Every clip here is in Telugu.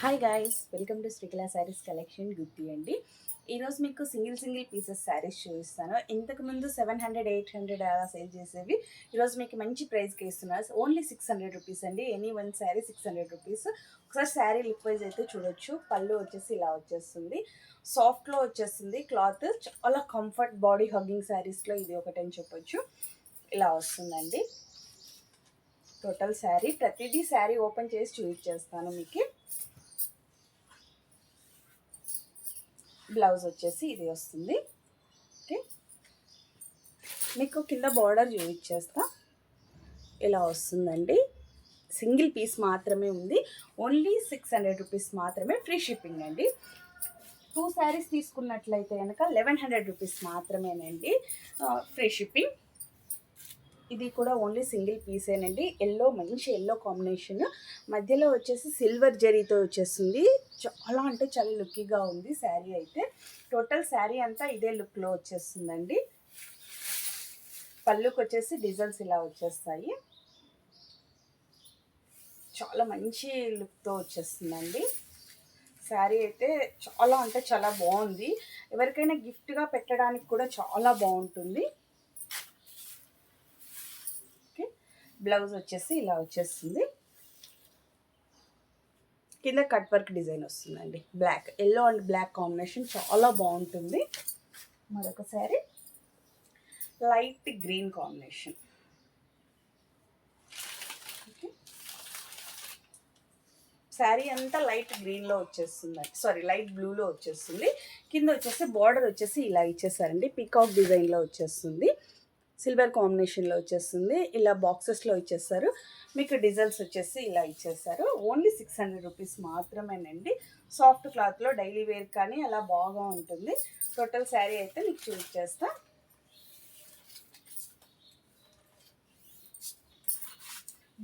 Hi guys, welcome to Srikala Sarees collection. గుర్తి అండి. ఈరోజు మీకు సింగిల్ పీసెస్ శారీస్ చూపిస్తాను. ఇంతకుముందు 700, 800 అలా సేల్ చేసేవి ఈరోజు మీకు మంచి ప్రైస్కి ఇస్తున్నారు. ఓన్లీ 600 రూపీస్ అండి. Any one sari 600 rupees. ఒకసారి శారీ లుక్ వైజ్ అయితే చూడొచ్చు. పళ్ళు వచ్చేసి ఇలా వచ్చేస్తుంది, సాఫ్ట్లో వచ్చేస్తుంది. క్లాత్ చాలా కంఫర్ట్, బాడీ హగ్గింగ్ శారీస్లో ఇది ఒకటని చెప్పొచ్చు. ఇలా వస్తుందండి టోటల్ శారీ. ప్రతిదీ శారీ ఓపెన్ చేసి చూపించేస్తాను మీకు. బ్లౌజ్ వచ్చేసి ఇది వస్తుంది. ఓకే, మీకు కింద బార్డర్ చూపించేస్తా. ఇలా వస్తుందండి. సింగిల్ పీస్ మాత్రమే ఉంది. ఓన్లీ 600 రూపీస్ మాత్రమే. ఫ్రీ షిప్పింగ్ అండి. 2 శారీస్ తీసుకున్నట్లయితే కనుక 1100 రూపీస్ మాత్రమేనండి ఫ్రీ షిప్పింగ్. ఇది కూడా ఓన్లీ సింగిల్ పీసేనండి. ఎల్లో, మంచి ఎల్లో కాంబినేషన్, మధ్యలో వచ్చేసి సిల్వర్ జరీతో వచ్చేస్తుంది. చాలా అంటే చాలా లుక్కీగా ఉంది శారీ అయితే. టోటల్ శారీ అంతా ఇదే లుక్లో వచ్చేస్తుందండి. పళ్ళుకి వచ్చేసి డిజైన్స్ ఇలా వచ్చేస్తాయి. చాలా మంచి లుక్తో వచ్చేస్తుందండి శారీ అయితే. చాలా అంటే చాలా బాగుంది. ఎవరికైనా గిఫ్ట్గా పెట్టడానికి కూడా చాలా బాగుంటుంది. బ్లౌజ్ వచ్చేసి ఇలా వచ్చేస్తుంది. కింద కట్ వర్క్ డిజైన్ వస్తుందండి. Black, yellow and black combination చాలా బాగుంటుంది. మరొకసారి లైట్ గ్రీన్ కాంబినేషన్. శారీ అంతా లైట్ గ్రీన్లో వచ్చేస్తుందండి, సారీ లైట్ బ్లూలో వచ్చేస్తుంది. కింద వచ్చేసి బార్డర్ వచ్చేసి ఇలా ఇచ్చేసారండి. పీకాక్ డిజైన్లో వచ్చేస్తుంది. సిల్వర్ కాంబినేషన్లో వచ్చేస్తుంది. ఇలా బాక్సెస్లో ఇచ్చేస్తారు. మీకు డిజైన్స్ వచ్చేసి ఇలా ఇచ్చేస్తారు. ఓన్లీ 600 రూపీస్ మాత్రమేనండి. సాఫ్ట్ క్లాత్లో డైలీ వేర్ కానీ అలా బాగా ఉంటుంది. టోటల్ శారీ అయితే మీకు చూపించేస్తా.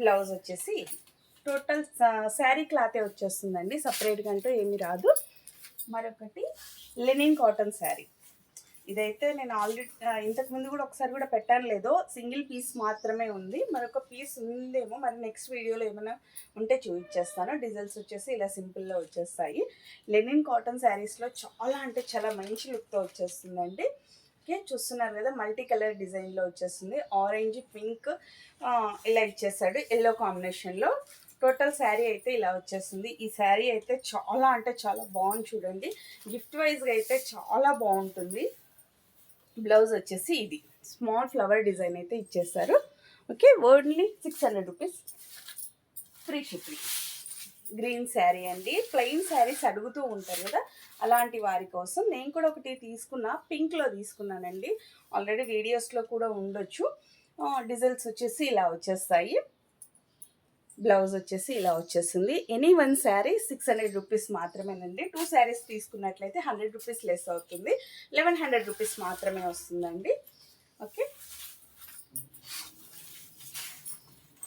బ్లౌజ్ వచ్చేసి టోటల్ శారీ క్లాతే వచ్చేస్తుందండి. సపరేట్గా అంటూ ఏమీ రాదు. మరొకటి లెనిన్ కాటన్ శారీ. ఇదైతే నేను ఆల్రెడీ ఇంతకుముందు కూడా ఒకసారి కూడా పెట్టాను, లేదో సింగిల్ పీస్ మాత్రమే ఉంది. మరొక పీస్ ఉందేమో, మరి నెక్స్ట్ వీడియోలో ఏమైనా ఉంటే చూపించేస్తాను. డిజైన్స్ వచ్చేసి ఇలా సింపుల్లో వచ్చేస్తాయి. లెనిన్ కాటన్ శారీస్లో చాలా అంటే చాలా మంచి లుక్తో వచ్చేస్తుందండి. ఓకే, చూస్తున్నారు కదా, మల్టీ కలర్ డిజైన్లో వచ్చేస్తుంది. ఆరెంజ్, పింక్ ఇలా ఇచ్చేస్తాడు ఎల్లో కాంబినేషన్లో. టోటల్ శారీ అయితే ఇలా వచ్చేస్తుంది. ఈ శారీ అయితే చాలా అంటే చాలా బాగుంది చూడండి. గిఫ్ట్ వైజ్గా అయితే చాలా బాగుంటుంది. బ్లౌజ్ వచ్చేసి ఇది స్మాల్ ఫ్లవర్ డిజైన్ అయితే ఇచ్చేస్తారు. Okay, only 600 rupees free shipping. Green sari అండి. ప్లెయిన్ శారీస్ అడుగుతూ ఉంటారు కదా, అలాంటి వారి కోసం నేను కూడా ఒకటి తీసుకున్నా. పింక్లో తీసుకున్నానండి. ఆల్రెడీ వీడియోస్లో కూడా ఉండొచ్చు. డిజైన్స్ వచ్చేసి ఇలా వచ్చేస్తాయి. బ్లౌజ్ వచ్చేసి ఇలా వచ్చేస్తుంది. ఎనీ వన్ శారీ 600 రూపీస్ మాత్రమేనండి. 2 శారీస్ తీసుకున్నట్లయితే 100 రూపీస్ లెస్ అవుతుంది. 1100 రూపీస్ మాత్రమే వస్తుందండి. ఓకే,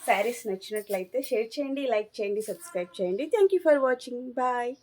శారీస్ నచ్చినట్లయితే షేర్ చేయండి, లైక్ చేయండి, సబ్స్క్రైబ్ చేయండి. Thank you for watching. Bye.